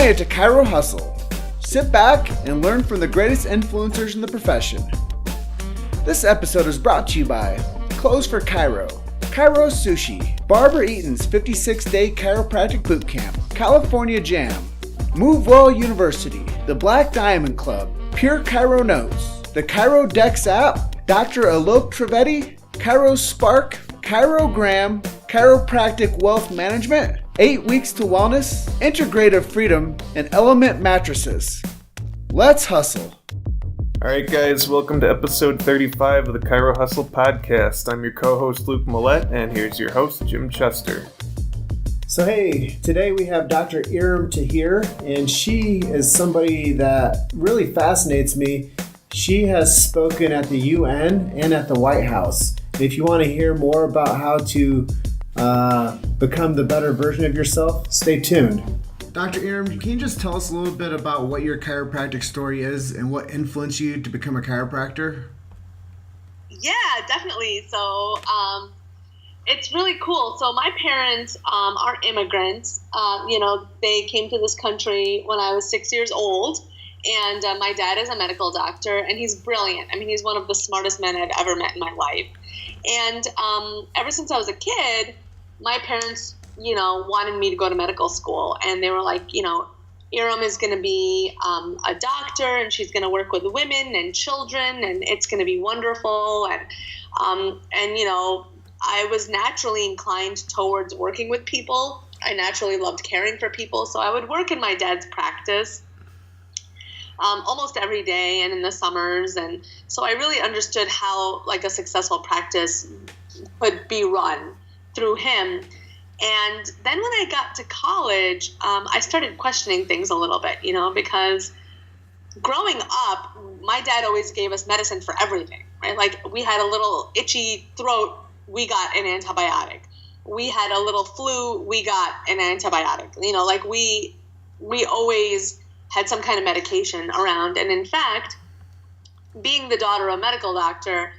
made it to Chiro Hustle. Sit back and learn from the greatest influencers in the profession. This episode is brought to you by Clothes for Chiro, Chiro Sushi, Barbara Eaton's 56-day chiropractic bootcamp, California Jam, Move Well University, the Black Diamond Club, Pure Chiro Notes, the Chiro Dex app, Dr. Alok Trivedi, Chiro Spark, Chirogram, Chiropractic Wealth Management, 8 Weeks to Wellness, Integrative Freedom, and Element Mattresses. Let's hustle. All right, guys, welcome to episode 35 of the Chiro Hustle podcast. I'm your co-host, Luke Millette, and here's your host, Jim Chester. So hey, today we have Dr. Irum Tahir, and she is somebody that really fascinates me. She has spoken at the UN and at the White House. If you want to hear more about how to become the better version of yourself, stay tuned. Dr. Irum, can you just tell us a little bit about what your chiropractic story is and what influenced you to become a chiropractor? Yeah, definitely. So it's really cool. So my parents are immigrants. They came to this country when I was 6 years old. And my dad is a medical doctor, and he's brilliant. I mean, he's one of the smartest men I've ever met in my life. And ever since I was a kid, my parents, wanted me to go to medical school. And they were like, Irum is going to be a doctor, and she's going to work with women and children, and it's going to be wonderful. And I was naturally inclined towards working with people. I naturally loved caring for people. So I would work in my dad's practice almost every day and in the summers. And so I really understood how a successful practice could be run through him. And then when I got to college, I started questioning things a little bit, because growing up, my dad always gave us medicine for everything, right? Like we had a little itchy throat, we got an antibiotic. We had a little flu, we got an antibiotic. We always had some kind of medication around. And in fact, being the daughter of a medical doctor,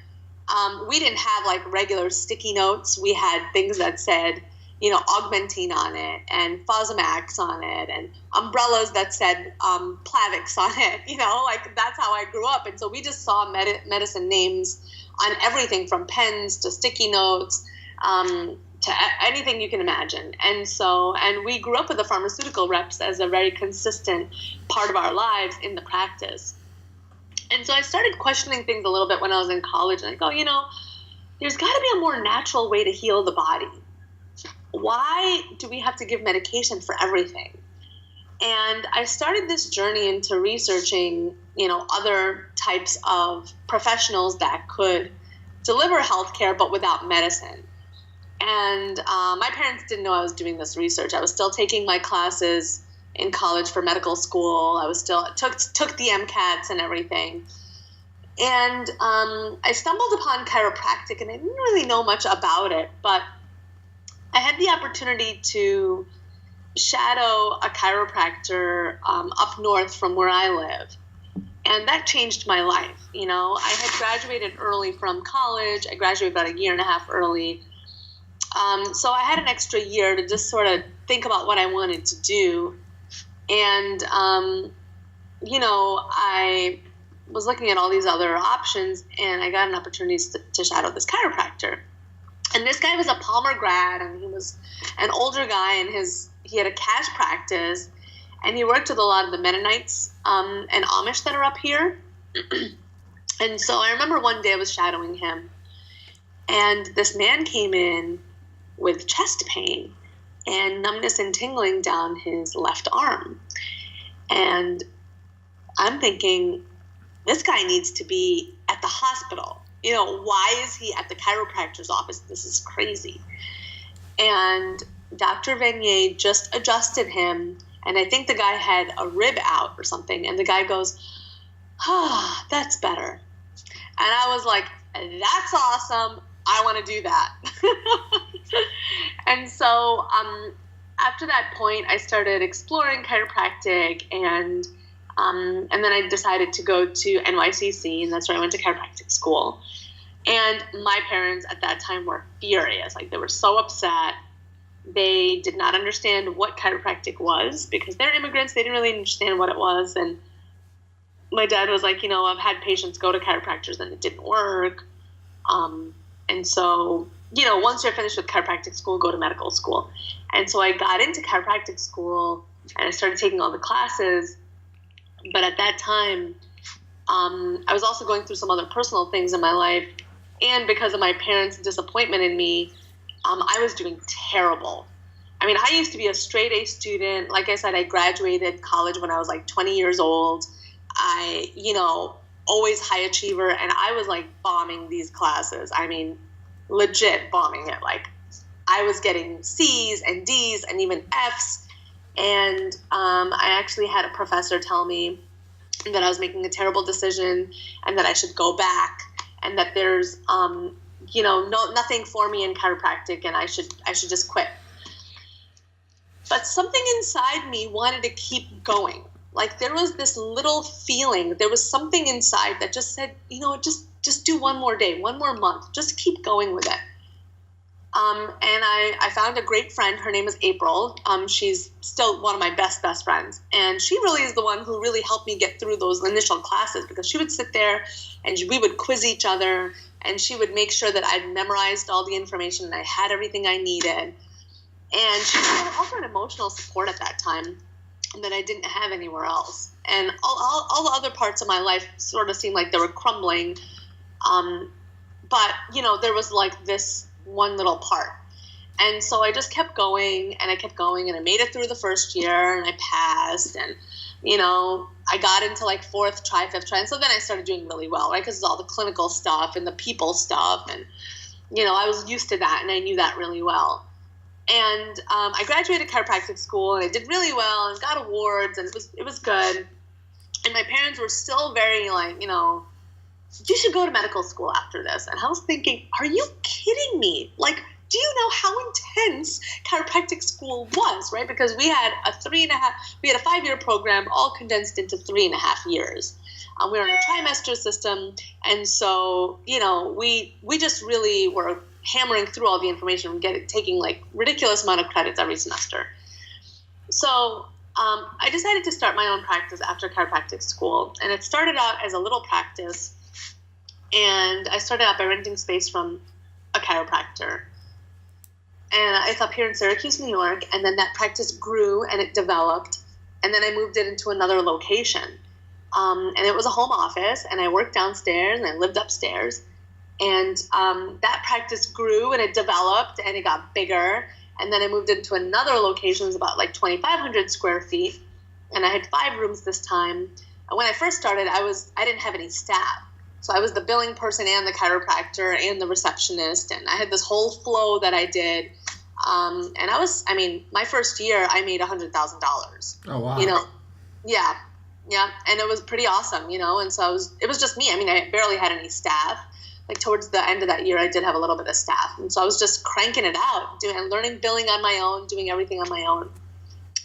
we didn't have regular sticky notes. We had things that said, Augmentin on it and Fosamax on it and umbrellas that said Plavix on it. That's how I grew up. And so we just saw medicine names on everything from pens to sticky notes to anything you can imagine. And we grew up with the pharmaceutical reps as a very consistent part of our lives in the practice. And so I started questioning things a little bit when I was in college. And I go, there's got to be a more natural way to heal the body. Why do we have to give medication for everything? And I started this journey into researching, other types of professionals that could deliver healthcare, but without medicine. And my parents didn't know I was doing this research. I was still taking my classes in college for medical school. I was still took the MCATs and everything. And I stumbled upon chiropractic, and I didn't really know much about it, but I had the opportunity to shadow a chiropractor up north from where I live. And that changed my life. I had graduated early from college. I graduated about a year and a half early. So I had an extra year to just sort of think about what I wanted to do. And, I was looking at all these other options, and I got an opportunity to shadow this chiropractor. And this guy was a Palmer grad, and he was an older guy, and he had a cash practice, and he worked with a lot of the Mennonites and Amish that are up here. And so I remember one day I was shadowing him, and this man came in with chest pain and numbness and tingling down his left arm. And I'm thinking, this guy needs to be at the hospital. Why is he at the chiropractor's office? This is crazy. And Dr. Venier just adjusted him, and I think the guy had a rib out or something, and the guy goes, that's better. And I was like, that's awesome. I want to do that. And so after that point, I started exploring chiropractic, and then I decided to go to NYCC, and that's where I went to chiropractic school. And my parents at that time were furious. They were so upset They did not understand what chiropractic was because they're immigrants. They didn't really understand what it was. And my dad was like, I've had patients go to chiropractors and it didn't work. And so, once you're finished with chiropractic school, go to medical school. And so I got into chiropractic school and I started taking all the classes. But at that time, I was also going through some other personal things in my life. And because of my parents' disappointment in me, I was doing terrible. I mean, I used to be a straight A student. Like I said, I graduated college when I was like 20 years old. I, always high achiever. And I was like bombing these classes. I mean, legit bombing it. Like I was getting C's and D's and even F's. And I actually had a professor tell me that I was making a terrible decision and that I should go back and that there's, nothing for me in chiropractic and I should just quit. But something inside me wanted to keep going. Like there was this little feeling, there was something inside that just said, just do one more day, one more month, just keep going with it. And I found a great friend. Her name is April. She's still one of my best friends. And she really is the one who really helped me get through those initial classes because she would sit there and we would quiz each other and she would make sure that I'd memorized all the information and I had everything I needed. And she offered emotional support at that time that I didn't have anywhere else. And all the other parts of my life sort of seemed like they were crumbling. But, there was like this one little part. And so I just kept going and I kept going and I made it through the first year and I passed and, I got into like fourth try, fifth try. And so then I started doing really well, right? Because it's all the clinical stuff and the people stuff. And, I was used to that and I knew that really well. And I graduated chiropractic school and I did really well and got awards and it was good. And my parents were still very like, you should go to medical school after this. And I was thinking, are you kidding me? Like, do you know how intense chiropractic school was, right? Because we had a 5-year program all condensed into 3.5 years. We were in a trimester system. And so, we just really were hammering through all the information, taking like ridiculous amount of credits every semester. So I decided to start my own practice after chiropractic school. And it started out as a little practice. And I started out by renting space from a chiropractor. And it's up here in Syracuse, New York. And then that practice grew and it developed. And then I moved it into another location. And it was a home office. And I worked downstairs and I lived upstairs. And that practice grew and it developed and it got bigger. And then I moved into another location. It was about like 2,500 square feet. And I had 5 rooms this time. And when I first started, I didn't have any staff. So I was the billing person and the chiropractor and the receptionist. And I had this whole flow that I did. And my first year, I made $100,000. Oh, wow. Yeah. And it was pretty awesome, And so it was just me. I barely had any staff. Like towards the end of that year, I did have a little bit of staff. And so I was just cranking it out, learning billing on my own, doing everything on my own.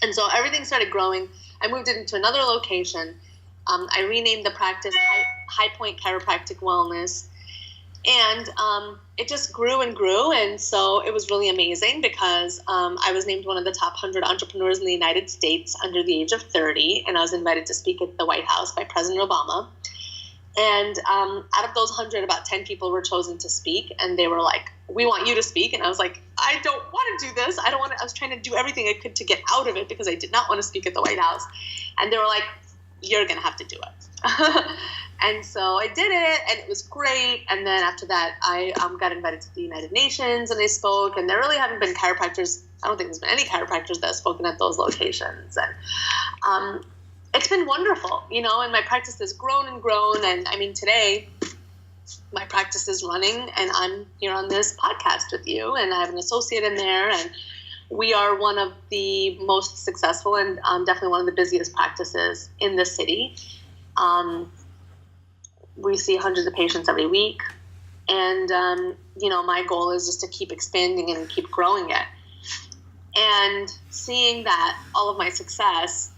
And so everything started growing. I moved it into another location. I renamed the practice Point Chiropractic Wellness. And it just grew and grew. And so it was really amazing because I was named one of the top 100 entrepreneurs in the United States under the age of 30. And I was invited to speak at the White House by President Obama. And out of those 100, about 10 people were chosen to speak. And they were like, we want you to speak. And I was like, I don't want to do this. I was trying to do everything I could to get out of it because I did not want to speak at the White House. And they were like, you're going to have to do it. And so I did it and it was great. And then after that, I got invited to the United Nations and I spoke. And there really haven't been chiropractors. I don't think there's been any chiropractors that have spoken at those locations. And it's been wonderful, and my practice has grown and grown. And today my practice is running and I'm here on this podcast with you and I have an associate in there and we are one of the most successful and definitely one of the busiest practices in the city. We see hundreds of patients every week. And, my goal is just to keep expanding and keep growing it. And seeing that all of my success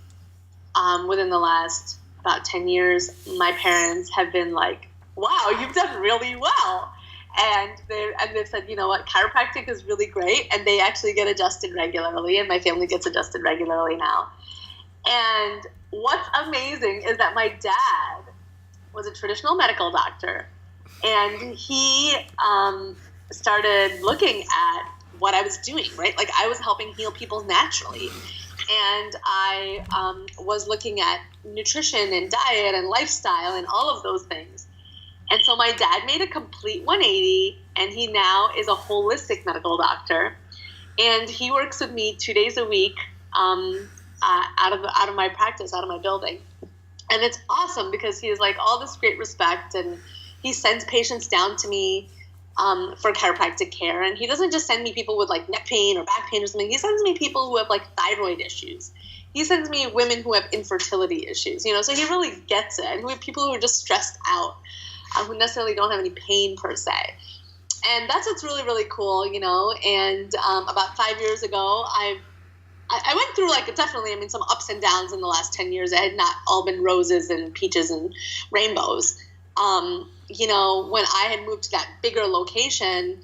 within the last about 10 years, my parents have been like, wow, you've done really well. And they've said, you know what, chiropractic is really great, and they actually get adjusted regularly, and my family gets adjusted regularly now. And what's amazing is that my dad was a traditional medical doctor, and he started looking at what I was doing, right? Like, I was helping heal people naturally, and I was looking at nutrition and diet and lifestyle and all of those things. And so my dad made a complete 180, and he now is a holistic medical doctor, and he works with me 2 days a week out of my practice, out of my building. And it's awesome because he has like all this great respect, and he sends patients down to me for chiropractic care. And he doesn't just send me people with like neck pain or back pain or something. He sends me people who have like thyroid issues. He sends me women who have infertility issues, so he really gets it. And we have people who are just stressed out, who necessarily don't have any pain per se. And that's what's really, really cool, And about 5 years ago, I went through definitely, some ups and downs in the last 10 years. It had not all been roses and peaches and rainbows. When I had moved to that bigger location,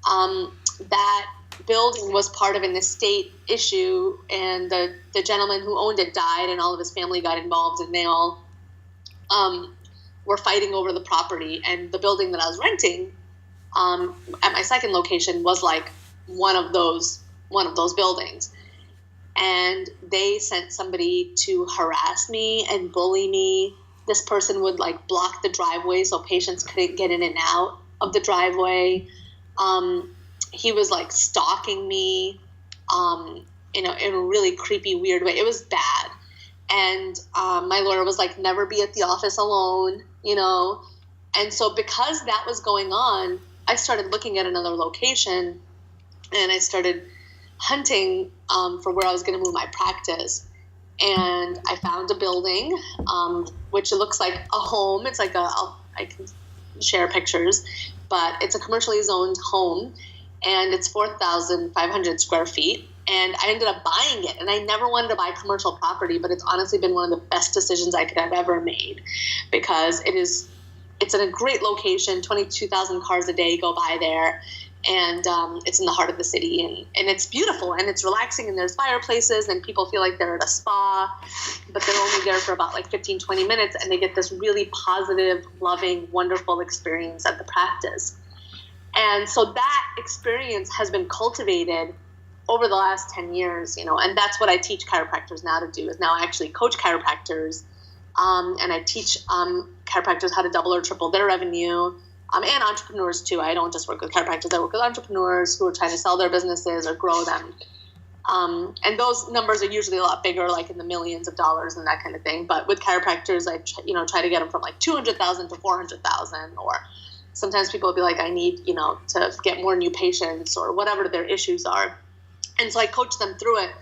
that building was part of an estate issue, and the gentleman who owned it died, and all of his family got involved, and they all were fighting over the property. And the building that I was renting at my second location was like one of those buildings. And they sent somebody to harass me and bully me. This person would block the driveway so patients couldn't get in and out of the driveway. He was stalking me, in a really creepy, weird way. It was bad. And my lawyer was never be at the office alone, And so because that was going on, I started looking at another location, and I started hunting for where I was going to move my practice. And I found a building, which it looks like a home. It's I can share pictures, but it's a commercially zoned home, and it's 4,500 square feet. And I ended up buying it, and I never wanted to buy commercial property, but it's honestly been one of the best decisions I could have ever made, because it's in a great location. 22,000 cars a day go by there. And it's in the heart of the city, and it's beautiful, and it's relaxing, and there's fireplaces, and people feel like they're at a spa, but they're only there for about 15, 20 minutes, and they get this really positive, loving, wonderful experience at the practice. And so that experience has been cultivated over the last 10 years, and that's what I teach chiropractors now to do, is now I actually coach chiropractors, and I teach chiropractors how to double or triple their revenue, and entrepreneurs too. I don't just work with chiropractors. I work with entrepreneurs who are trying to sell their businesses or grow them. And those numbers are usually a lot bigger, in the millions of dollars and that kind of thing. But with chiropractors, I try to get them from 200,000 to 400,000, or sometimes people will be I need, to get more new patients or whatever their issues are. And so I coach them through it.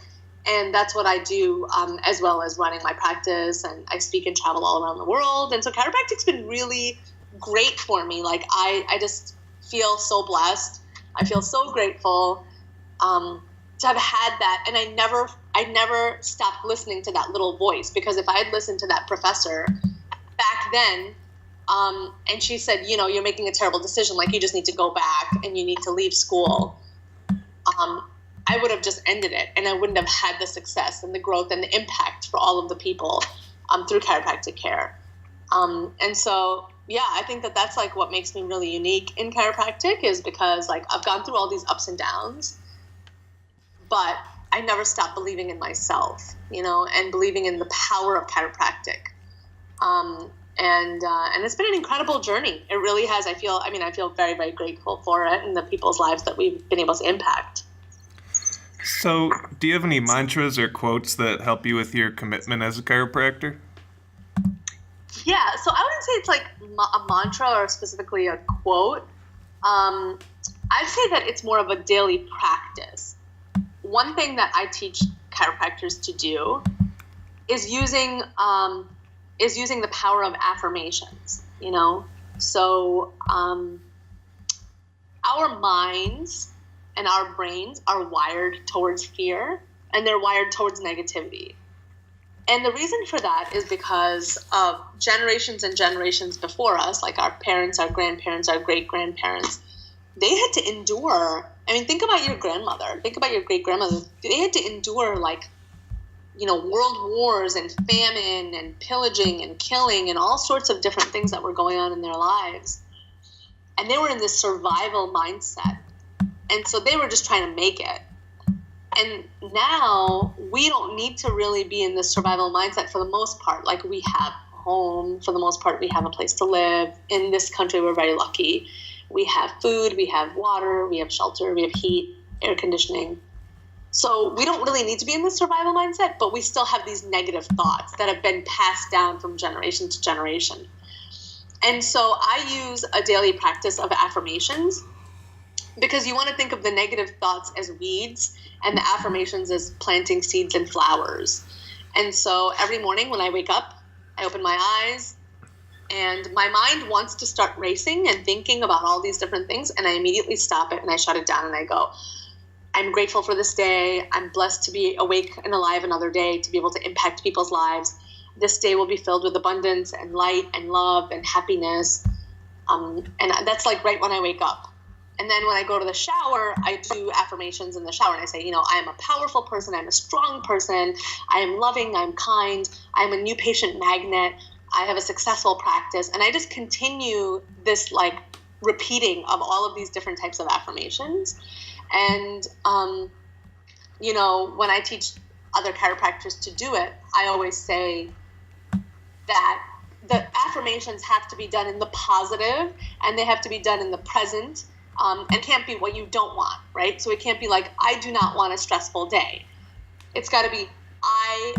And that's what I do, as well as running my practice. And I speak and travel all around the world. And so chiropractic's been really great for me. I just feel so blessed. I feel so grateful to have had that. And I never stopped listening to that little voice, because if I had listened to that professor back then, and she said, you're making a terrible decision, you just need to go back and you need to leave school, I would have just ended it, and I wouldn't have had the success and the growth and the impact for all of the people through chiropractic care. And so, yeah, I think that's what makes me really unique in chiropractic, is because I've gone through all these ups and downs, but I never stopped believing in myself, and believing in the power of chiropractic. And it's been an incredible journey. It really has. I feel very, very grateful for it and the people's lives that we've been able to impact. So, do you have any mantras or quotes that help you with your commitment as a chiropractor? Yeah, so I wouldn't say it's a mantra or specifically a quote. I'd say that it's more of a daily practice. One thing that I teach chiropractors to do is using the power of affirmations. So our minds and our brains are wired towards fear, and they're wired towards negativity. And the reason for that is because of generations and generations before us, our parents, our grandparents, our great-grandparents, they had to endure. I mean, think about your grandmother. Think about your great-grandmother. They had to endure, like, world wars and famine and pillaging and killing and all sorts of different things that were going on in their lives. And they were in this survival mindset. And so they were just trying to make it. And now we don't need to really be in this survival mindset for the most part. Like, we have a home, for the most part, we have a place to live. In this country, we're very lucky. We have food, we have water, we have shelter, we have heat, air conditioning. So we don't really need to be in this survival mindset, but we still have these negative thoughts that have been passed down from generation to generation. And so I use a daily practice of affirmations, because you want to think of the negative thoughts as weeds and the affirmations as planting seeds and flowers. And so every morning when I wake up, I open my eyes, and my mind wants to start racing and thinking about all these different things, and I immediately stop it and I shut it down and I go, I'm grateful for this day. I'm blessed to be awake and alive another day, to be able to impact people's lives. This day will be filled with abundance and light and love and happiness. And that's like right when I wake up. And then when I go to the shower, I do affirmations in the shower. And I say, I am a powerful person. I'm a strong person. I am loving. I'm kind. I'm a new patient magnet. I have a successful practice. And I just continue this like repeating of all of these different types of affirmations. And, when I teach other chiropractors to do it, I always say that the affirmations have to be done in the positive, and they have to be done in the present, and can't be what you don't want, right? So it can't be like, I do not want a stressful day. It's got to be, I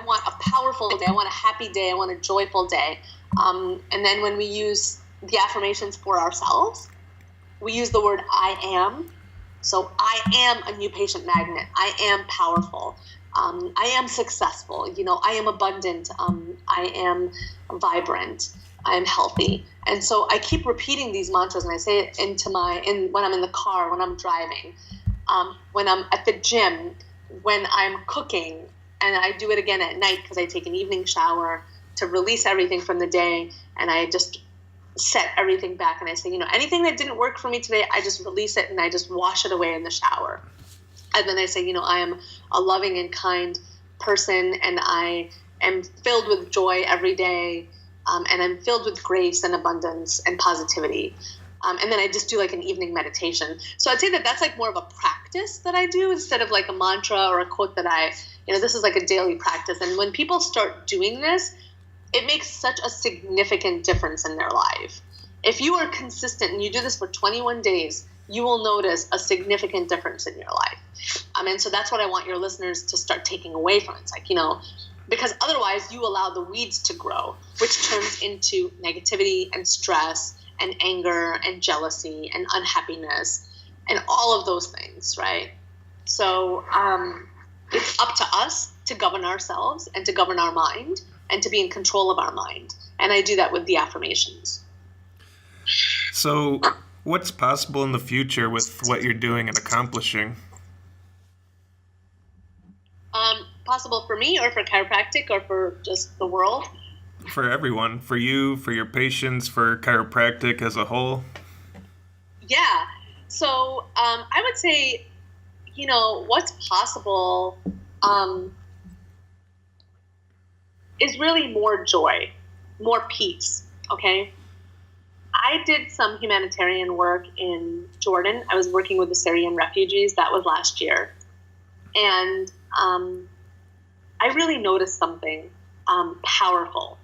want a powerful day. I want a happy day. I want a joyful day. And then when we use the affirmations for ourselves, we use the word I am. So I am a new patient magnet. I am powerful. I am successful. I am abundant. I am vibrant. I am healthy. And so I keep repeating these mantras, and I say it when I'm in the car, when I'm driving, when I'm at the gym, when I'm cooking, and I do it again at night because I take an evening shower to release everything from the day, and I just set everything back, and I say, anything that didn't work for me today, I just release it and I just wash it away in the shower. And then I say, I am a loving and kind person, and I am filled with joy every day, and I'm filled with grace and abundance and positivity. And then I just do like an evening meditation. So I'd say that that's like more of a practice that I do instead of like a mantra or a quote that this is like a daily practice. And when people start doing this, it makes such a significant difference in their life. If you are consistent and you do this for 21 days, you will notice a significant difference in your life. And so that's what I want your listeners to start taking away from it. It's like, because otherwise you allow the weeds to grow, which turns into negativity and stress and anger and jealousy and unhappiness and all of those things, right? So it's up to us to govern ourselves and to govern our mind and to be in control of our mind. And I do that with the affirmations. So what's possible in the future with what you're doing and accomplishing? Possible for me or for chiropractic or for just the world? For everyone. For you, for your patients, for chiropractic as a whole? Yeah. So I would say, what's possible is really more joy, more peace, okay? I did some humanitarian work in Jordan. I was working with the Syrian refugees. That was last year. And I really noticed something powerful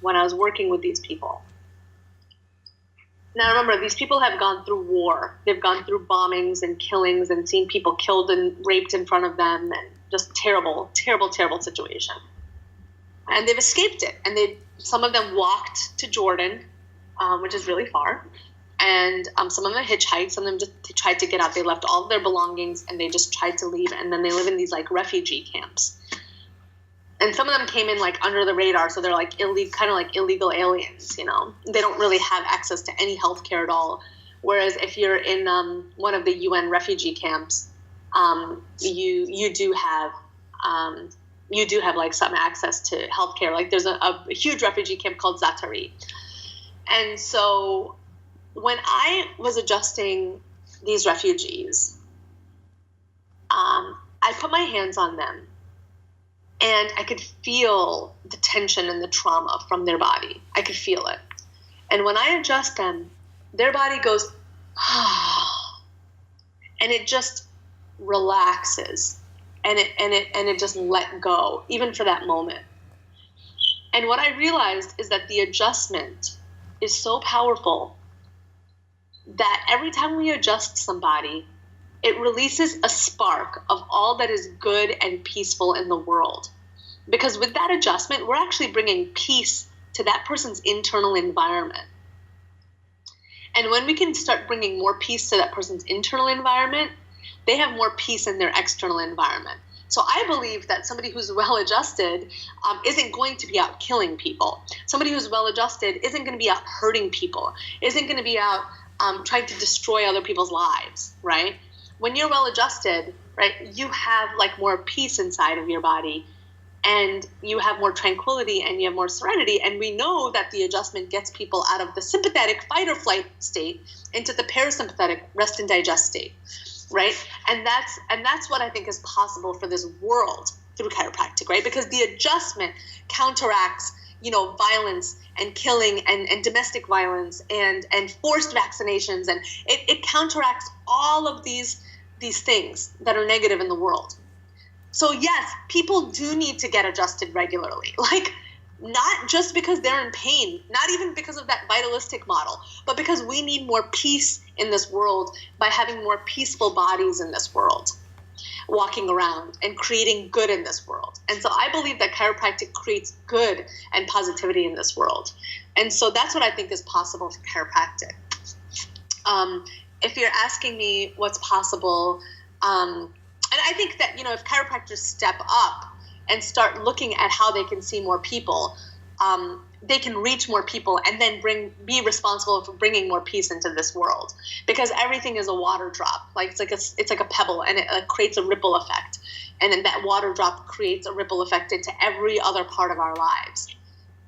when I was working with these people. Now remember, these people have gone through war. They've gone through bombings and killings and seen people killed and raped in front of them, and just terrible, terrible, terrible situation. And they've escaped it. And some of them walked to Jordan, which is really far. And some of them hitchhiked. Some of them just tried to get out. They left all of their belongings and they just tried to leave. And then they live in these like refugee camps. And some of them came in like under the radar. So they're like kind of like illegal aliens, They don't really have access to any healthcare at all. Whereas if you're in one of the UN refugee camps, you do have like some access to healthcare. Like there's a huge refugee camp called Zatari. And so when I was adjusting these refugees, I put my hands on them, and I could feel the tension and the trauma from their body. I could feel it. And when I adjust them, their body goes, and it just relaxes, and it just let go, even for that moment. And what I realized is that the adjustment is so powerful that every time we adjust somebody, it releases a spark of all that is good and peaceful in the world. Because with that adjustment, we're actually bringing peace to that person's internal environment. And when we can start bringing more peace to that person's internal environment, they have more peace in their external environment. So I believe that somebody who's well-adjusted isn't going to be out killing people. Somebody who's well-adjusted isn't going to be out hurting people, isn't going to be out trying to destroy other people's lives, right? When you're well-adjusted, right, you have like more peace inside of your body, and you have more tranquility, and you have more serenity. And we know that the adjustment gets people out of the sympathetic fight or flight state into the parasympathetic rest and digest state, right? And that's what I think is possible for this world through chiropractic, right? Because the adjustment counteracts, violence and killing and domestic violence and forced vaccinations, and it counteracts all of these things that are negative in the world. So yes, people do need to get adjusted regularly, like not just because they're in pain, not even because of that vitalistic model, but because we need more peace in this world by having more peaceful bodies in this world, walking around and creating good in this world. And so I believe that chiropractic creates good and positivity in this world. And so that's what I think is possible for chiropractic. If you're asking me what's possible, and I think that, if chiropractors step up and start looking at how they can see more people, they can reach more people and then be responsible for bringing more peace into this world. Because everything is a water drop, like it's like a pebble, and it creates a ripple effect, and then that water drop creates a ripple effect into every other part of our lives.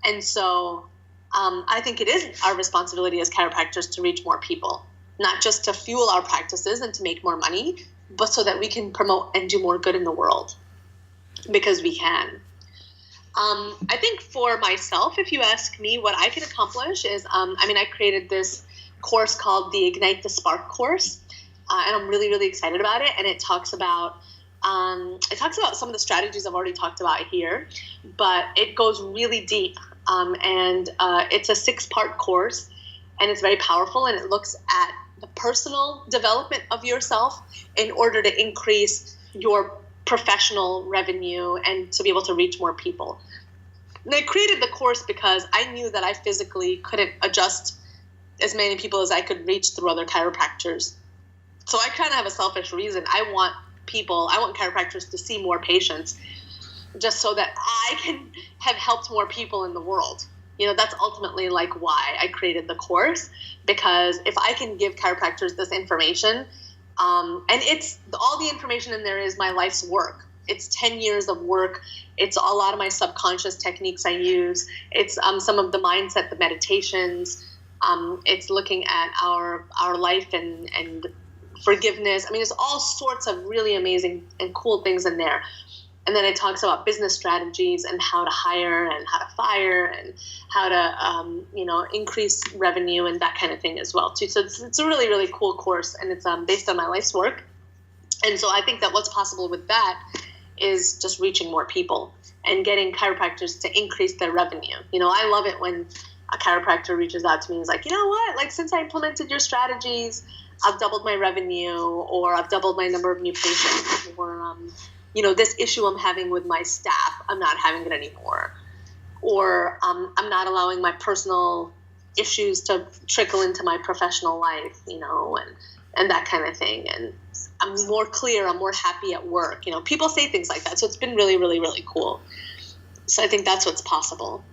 And so I think it is our responsibility as chiropractors to reach more people, not just to fuel our practices and to make more money, but so that we can promote and do more good in the world, because we can. I think for myself, if you ask me what I can accomplish is, I created this course called the Ignite the Spark course, and I'm really, really excited about it. And it talks about some of the strategies I've already talked about here, but it goes really deep. And it's a 6-part course, and it's very powerful, and it looks at the personal development of yourself in order to increase your professional revenue and to be able to reach more people. And I created the course because I knew that I physically couldn't adjust as many people as I could reach through other chiropractors. So I kind of have a selfish reason. I want chiropractors to see more patients, just so that I can have helped more people in the world. That's ultimately like why I created the course, because if I can give chiropractors this information, and it's all the information in there is my life's work. It's 10 years of work. It's a lot of my subconscious techniques I use. It's some of the mindset, the meditations. It's looking at our life and forgiveness. There's all sorts of really amazing and cool things in there. And then it talks about business strategies and how to hire and how to fire and how to, increase revenue and that kind of thing as well, too. So it's a really, really cool course, and it's based on my life's work. And so I think that what's possible with that is just reaching more people and getting chiropractors to increase their revenue. I love it when a chiropractor reaches out to me and is like, you know what, like since I implemented your strategies, I've doubled my revenue, or I've doubled my number of new patients, or this issue I'm having with my staff, I'm not having it anymore. Or I'm not allowing my personal issues to trickle into my professional life, and that kind of thing. And I'm more clear, I'm more happy at work. People say things like that. So it's been really, really, really cool. So I think that's what's possible.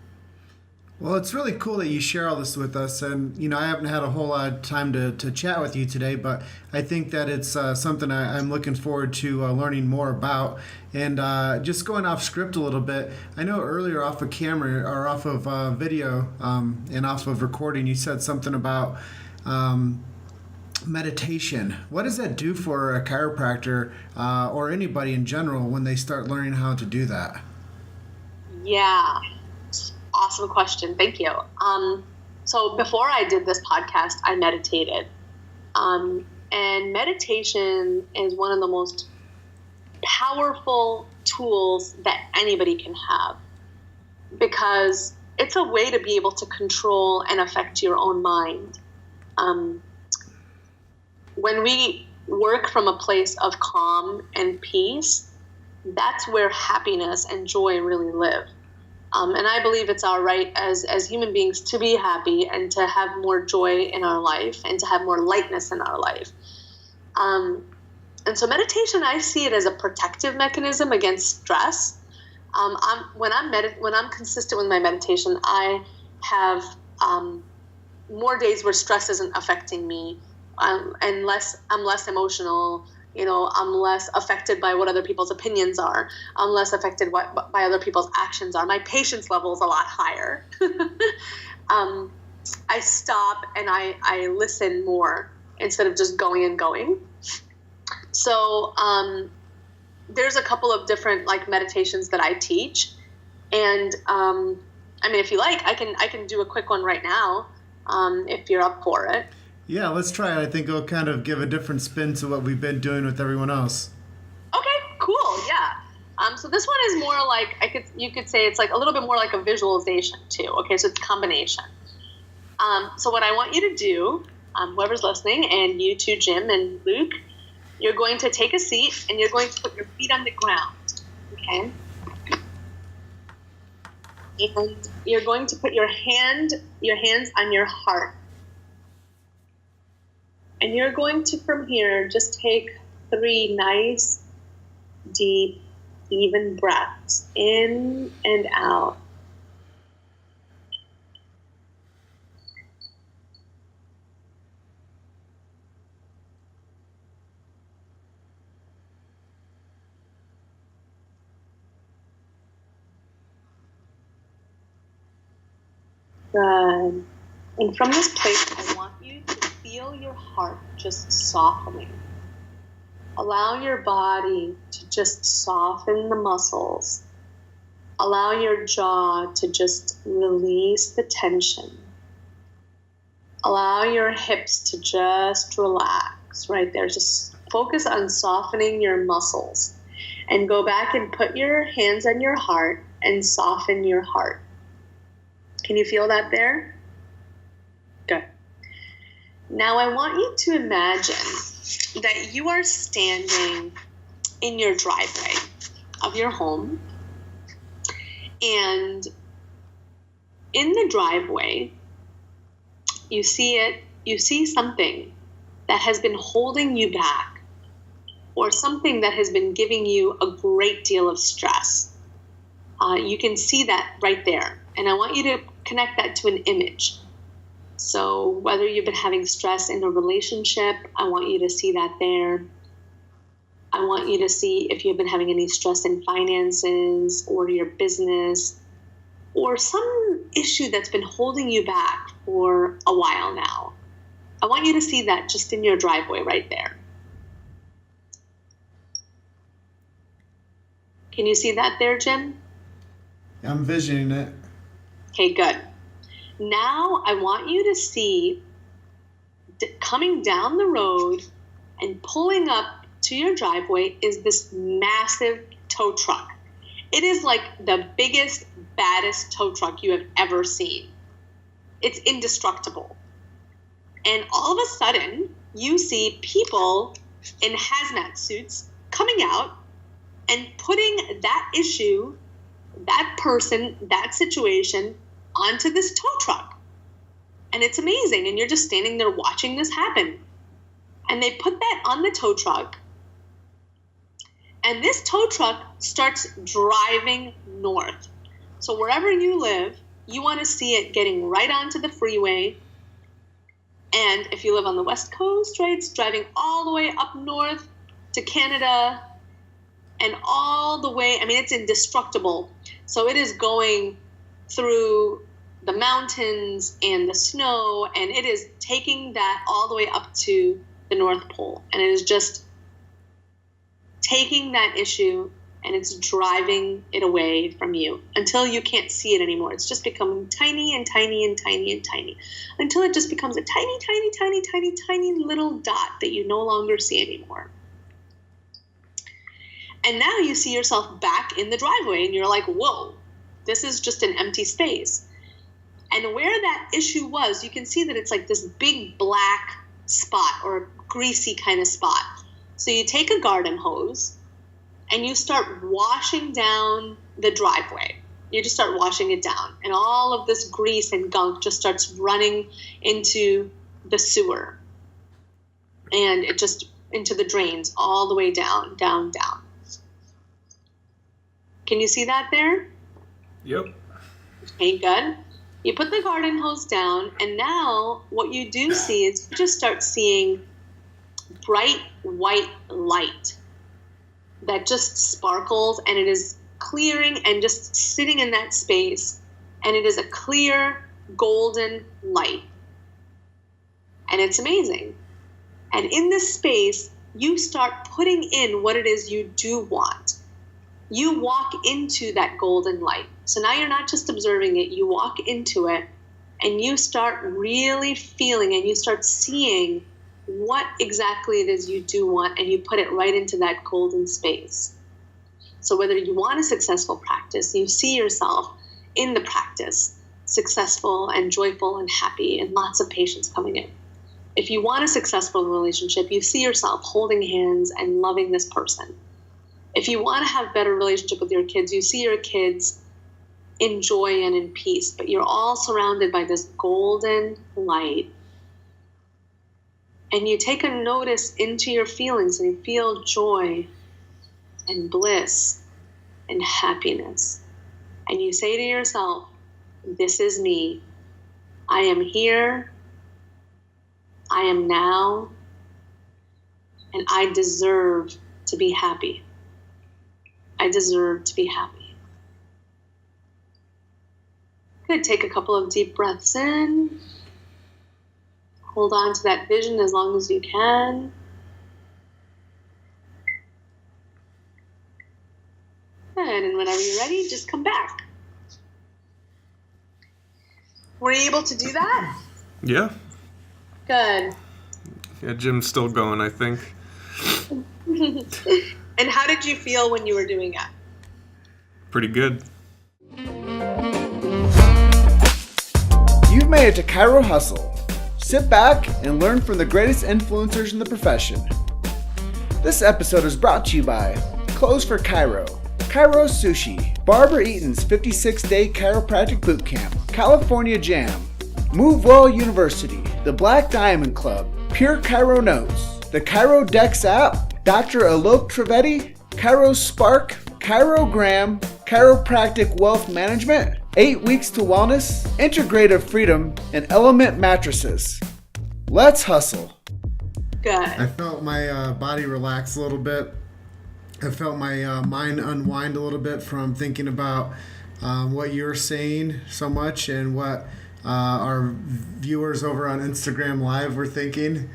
Well, it's really cool that you share all this with us, and I haven't had a whole lot of time to chat with you today, but I think that it's something I'm looking forward to learning more about. And just going off script a little bit, I know earlier off of camera or off of video and off of recording, you said something about meditation. What does that do for a chiropractor or anybody in general when they start learning how to do that? Yeah, awesome question. Thank you. So before I did this podcast, I meditated. And meditation is one of the most powerful tools that anybody can have, because it's a way to be able to control and affect your own mind. When we work from a place of calm and peace, that's where happiness and joy really live. And I believe it's our right as human beings to be happy and to have more joy in our life and to have more lightness in our life. And so meditation, I see it as a protective mechanism against stress. When I'm consistent with my meditation, I have more days where stress isn't affecting me, and I'm less emotional. I'm less affected by what other people's opinions are. I'm less affected by other people's actions are. My patience level is a lot higher. I stop and I listen more instead of just going and going. So there's a couple of different meditations that I teach, and if you like, I can do a quick one right now if you're up for it. Yeah, let's try it. I think it'll kind of give a different spin to what we've been doing with everyone else. Okay, cool. Yeah. So this one is more like you could say it's a little bit more like a visualization too. Okay, so it's a combination. So what I want you to do, whoever's listening, and you too, Jim and Luke, you're going to take a seat and you're going to put your feet on the ground. Okay. And you're going to put your hands on your heart. And you're going to, from here, just take 3 nice, deep, even breaths in and out. Good. And from this place, I want you to feel your heart just softening. Allow your body to just soften the muscles. Allow your jaw to just release the tension. Allow your hips to just relax right there. Just focus on softening your muscles. And go back and put your hands on your heart and soften your heart. Can you feel that there? Good. Now I want you to imagine that you are standing in your driveway of your home, and in the driveway you see something that has been holding you back, or something that has been giving you a great deal of stress. You can see that right there, and I want you to connect that to an image. So whether you've been having stress in a relationship, I want you to see that there. I want you to see if you've been having any stress in finances or your business, or some issue that's been holding you back for a while now. I want you to see that just in your driveway right there. Can you see that there, Jim? I'm envisioning it. Okay, good. Now I want you to see coming down the road and pulling up to your driveway is this massive tow truck. It is like the biggest, baddest tow truck you have ever seen. It's indestructible. And all of a sudden, you see people in hazmat suits coming out and putting that issue, that person, that situation onto this tow truck. And it's amazing. And you're just standing there watching this happen. And they put that on the tow truck. And this tow truck starts driving north. So wherever you live, you want to see it getting right onto the freeway. And if you live on the West Coast, right, it's driving all the way up north to Canada and all the way. I mean, it's indestructible. So it is going through the mountains and the snow, and it is taking that all the way up to the North Pole. And it is just taking that issue and it's driving it away from you until you can't see it anymore. It's just becoming tiny and tiny and tiny and tiny until it just becomes a tiny, tiny, tiny, tiny, tiny little dot that you no longer see anymore. And now you see yourself back in the driveway and you're like, whoa, this is just an empty space. And where that issue was, you can see that it's like this big black spot or a greasy kind of spot. So you take a garden hose and you start washing down the driveway. You just start washing it down. And all of this grease and gunk just starts running into the sewer. And it just into the drains all the way down, down, down. Can you see that there? Yep. Okay, good. You put the garden hose down, and now what you do see is you just start seeing bright white light that just sparkles, and it is clearing and just sitting in that space, and it is a clear golden light. And it's amazing. And in this space, you start putting in what it is you do want. You walk into that golden light. So now you're not just observing it, you walk into it and you start really feeling and you start seeing what exactly it is you do want, and you put it right into that golden space. So whether you want a successful practice, you see yourself in the practice, successful and joyful and happy and lots of patients coming in. If you want a successful relationship, you see yourself holding hands and loving this person. If you want to have a better relationship with your kids, you see your kids in joy and in peace, but you're all surrounded by this golden light. And you take a notice into your feelings and you feel joy and bliss and happiness. And you say to yourself, this is me. I am here. I am now. And I deserve to be happy. I deserve to be happy. Good. Take a couple of deep breaths in. Hold on to that vision as long as you can. Good. And whenever you're ready, just come back. Were you able to do that? Yeah. Good. Yeah, Jim's still going, I think. And how did you feel when you were doing it? Pretty good. You've made it to Chiro Hustle. Sit back and learn from the greatest influencers in the profession. This episode is brought to you by Clothes for Chiro, Chiro Sushi, Barbara Eaton's 56-day chiropractic bootcamp, California Jam, Move Well University, the Black Diamond Club, Pure Chiro Notes, the Chiro Dex app, Dr. Alok Trivedi, Chiro Spark, Chirogram, Chiropractic Wealth Management, 8 Weeks to Wellness, Integrative Freedom, and Element Mattresses. Let's hustle. Good. I felt my body relax a little bit. I felt my mind unwind a little bit from thinking about what you're saying so much and what our viewers over on Instagram Live were thinking.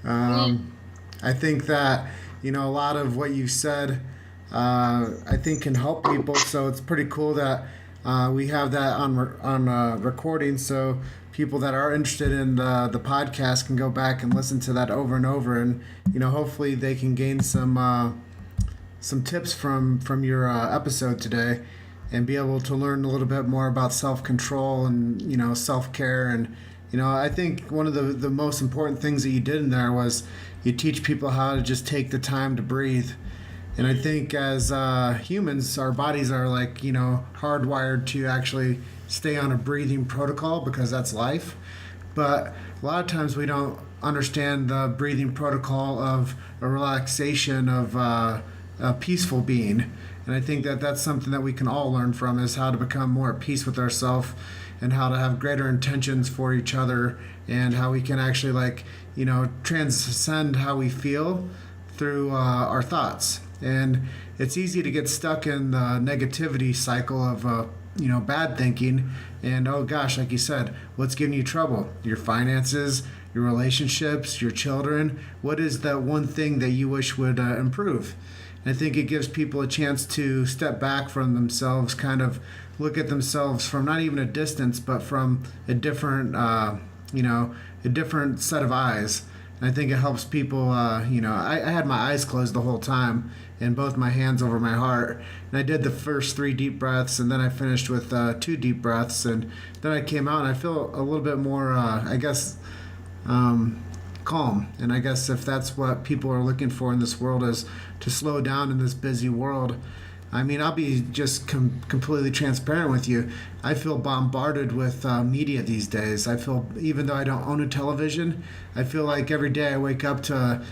I think that, a lot of what you said, I think can help people. So it's pretty cool that we have that on recording, so people that are interested in the podcast can go back and listen to that over and over, and hopefully they can gain some tips from your episode today, and be able to learn a little bit more about self-control and self-care. And I think one of the most important things that you did in there was you teach people how to just take the time to breathe. And I think as humans, our bodies are hardwired to actually stay on a breathing protocol because that's life. But a lot of times we don't understand the breathing protocol of a relaxation of a peaceful being. And I think that that's something that we can all learn from, is how to become more at peace with ourselves and how to have greater intentions for each other, and how we can actually transcend how we feel through our thoughts. And it's easy to get stuck in the negativity cycle of bad thinking, and oh gosh, like you said, what's giving you trouble? Your finances, your relationships, your children. What is that one thing that you wish would improve? I think it gives people a chance to step back from themselves, kind of look at themselves from not even a distance, but from a different, a different set of eyes. And I think it helps people, I had my eyes closed the whole time and both my hands over my heart. And I did the first 3 deep breaths, and then I finished with 2 deep breaths. And then I came out and I feel a little bit more, calm. And I guess if that's what people are looking for in this world, is to slow down in this busy world. I mean, I'll be just completely transparent with you. I feel bombarded with media these days. I feel, even though I don't own a television, I feel like every day I wake up to,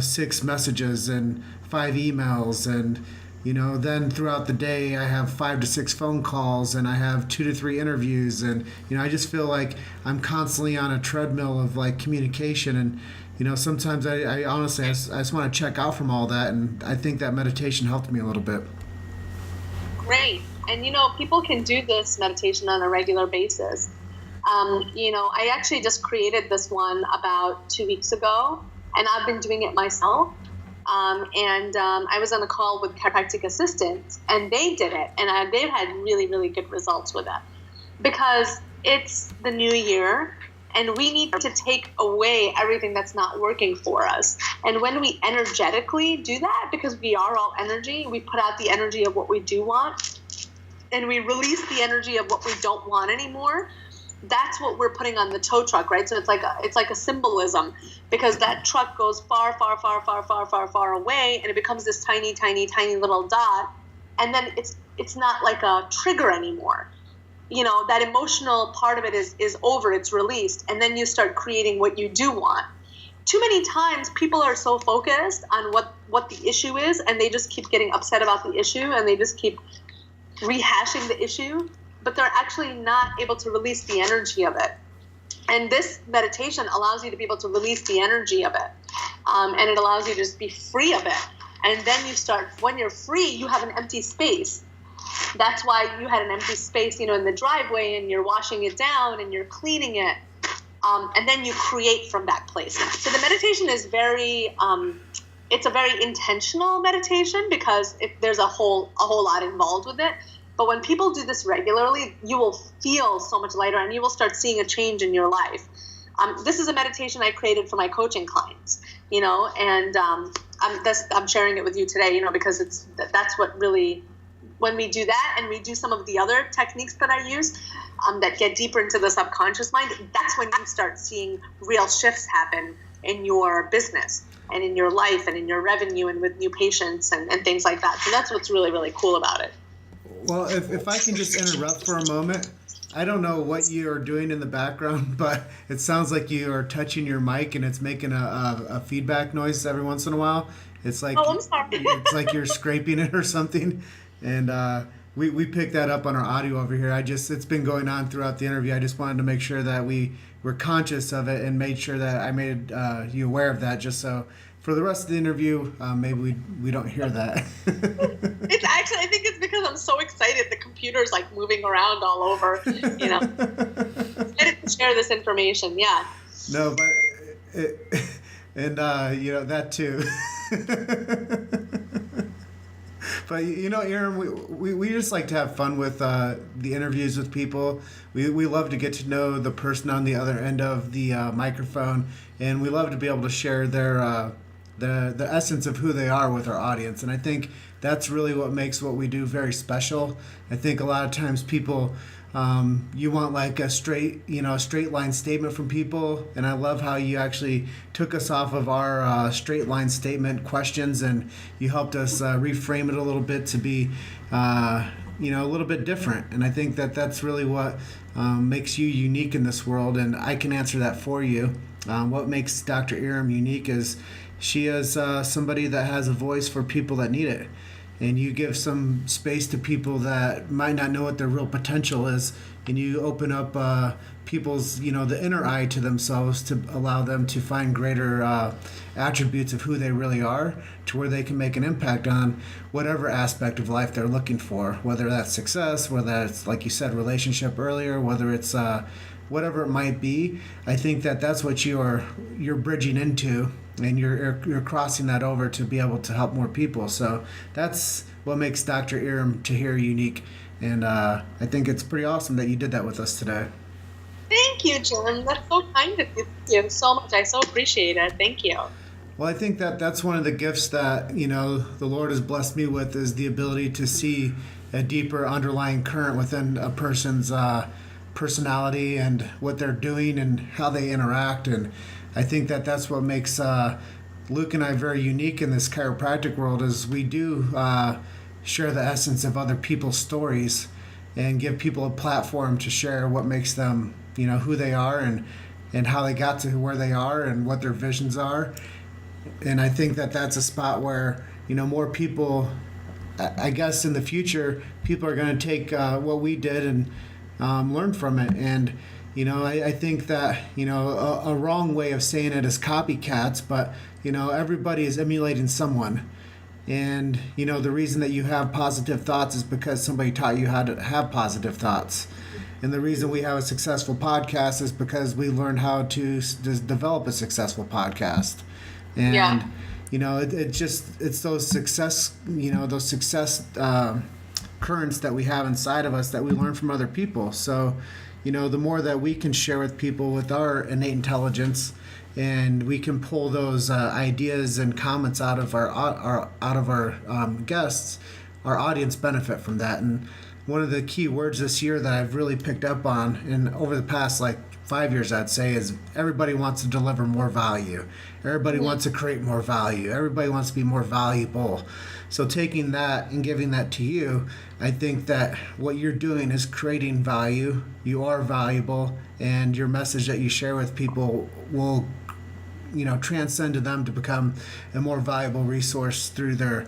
6 messages and 5 emails, and then throughout the day I have 5 to 6 phone calls, and I have 2 to 3 interviews, and I just feel like I'm constantly on a treadmill of like communication. And sometimes I honestly I just want to check out from all that, and I think that meditation helped me a little bit. Great. And people can do this meditation on a regular basis. I actually just created this one about 2 weeks ago, and I've been doing it myself. I was on a call with chiropractic assistants, and they did it, and they've had really, really good results with it, because it's the new year, and we need to take away everything that's not working for us. And when we energetically do that, because we are all energy, we put out the energy of what we do want, and we release the energy of what we don't want anymore. That's what we're putting on the tow truck, right? So it's like a symbolism, because that truck goes far, far, far, far, far, far, far away, and it becomes this tiny, tiny, tiny little dot, and then it's not like a trigger anymore. That emotional part of it is over, it's released, and then you start creating what you do want. Too many times people are so focused on what the issue is, and they just keep getting upset about the issue, and they just keep rehashing the issue, but they're actually not able to release the energy of it. And this meditation allows you to be able to release the energy of it, and it allows you to just be free of it. And then when you're free, you have an empty space. That's why you had an empty space, in the driveway, and you're washing it down and you're cleaning it. And then you create from that place. So the meditation is it's a very intentional meditation, because there's a whole lot involved with it. But when people do this regularly, you will feel so much lighter, and you will start seeing a change in your life. This is a meditation I created for my coaching clients, and I'm sharing it with you today, because that's what really, when we do that and we do some of the other techniques that I use that get deeper into the subconscious mind, that's when you start seeing real shifts happen in your business and in your life and in your revenue and with new patients and things like that. So that's what's really, really cool about it. Well, if I can just interrupt for a moment, I don't know what you are doing in the background, but it sounds like you are touching your mic and it's making a feedback noise every once in a while. It's like, I'm sorry. It's like you're scraping it or something. And we picked that up on our audio over here. It's been going on throughout the interview. I just wanted to make sure that we were conscious of it and made sure that I made you aware of that, just so for the rest of the interview, maybe we don't hear that. It's actually, I think it's because I'm so excited. The computer's like moving around all over, Excited to share this information, yeah. No, but that too. But Irum, we just like to have fun with the interviews with people. We love to get to know the person on the other end of the microphone, and we love to be able to share their the essence of who they are with our audience. And I think that's really what makes what we do very special. I think a lot of times people, you want like a straight line statement from people. And I love how you actually took us off of our straight line statement questions, and you helped us reframe it a little bit to be, a little bit different. And I think that's really what makes you unique in this world. And I can answer that for you. What makes Dr. Irum unique is she is somebody that has a voice for people that need it. and you give some space to people that might not know what their real potential is, and you open up people's, the inner eye to themselves to allow them to find greater attributes of who they really are, to where they can make an impact on whatever aspect of life they're looking for, whether that's success, whether it's, like you said, relationship earlier, whether it's whatever it might be. I think that that's what you're bridging into, and you're crossing that over to be able to help more people. So that's what makes Dr. Irum Tahir unique, and I think it's pretty awesome that you did that with us today. Thank you, Jim. That's so kind of you. Thank you so much. I so appreciate it. Thank you. Well, I think that that's one of the gifts that, the Lord has blessed me with, is the ability to see a deeper underlying current within a person's personality and what they're doing and how they interact. And I think that that's what makes Luke and I very unique in this chiropractic world, is we do share the essence of other people's stories and give people a platform to share what makes them, who they are and how they got to where they are and what their visions are. And I think that that's a spot where, more people, I guess in the future, people are going to take what we did and learn from it. And, I think that, a wrong way of saying it is copycats, but, everybody is emulating someone. And, the reason that you have positive thoughts is because somebody taught you how to have positive thoughts. And the reason we have a successful podcast is because we learned how to develop a successful podcast. And, it's those success, currents that we have inside of us that we learn from other people. So, the more that we can share with people with our innate intelligence, and we can pull those ideas and comments out of our guests, our audience benefit from that. And one of the key words this year that I've really picked up on, and over the past 5 years, I'd say, is everybody wants to deliver more value. Everybody wants to create more value. Everybody wants to be more valuable. So taking that and giving that to you, I think that what you're doing is creating value. You are valuable, and your message that you share with people will, transcend to them to become a more valuable resource through their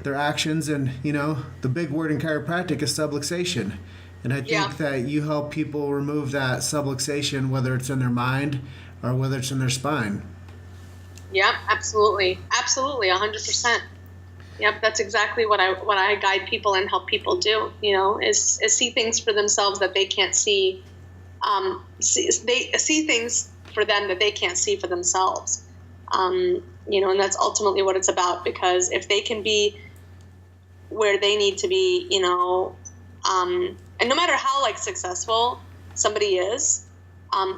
actions. And, the big word in chiropractic is subluxation. And I think that you help people remove that subluxation, whether it's in their mind or whether it's in their spine. Yeah, absolutely. Absolutely, 100%. Yep, that's exactly what I guide people and help people do, is see things for themselves that they can't see. They see things for them that they can't see for themselves. And that's ultimately what it's about, because if they can be where they need to be, and no matter how successful somebody is,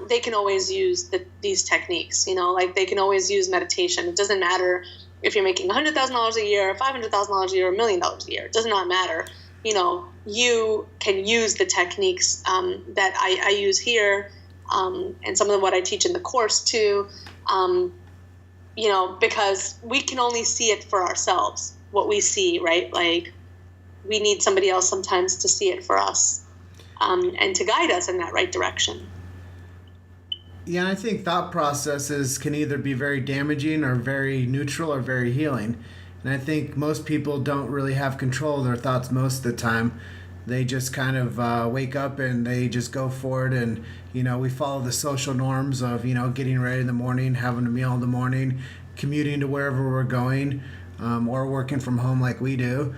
they can always use these techniques. They can always use meditation. It doesn't matter if you're making $100,000 a year, $500,000 a year, $1 million a year. It does not matter. You can use the techniques that I use here, and some of what I teach in the course too. Because we can only see it for ourselves, what we see, right? We need somebody else sometimes to see it for us, and to guide us in that right direction. Yeah, I think thought processes can either be very damaging or very neutral or very healing. And I think most people don't really have control of their thoughts most of the time. They just kind of wake up and they just go for it. And, we follow the social norms of, getting ready in the morning, having a meal in the morning, commuting to wherever we're going, or working from home like we do,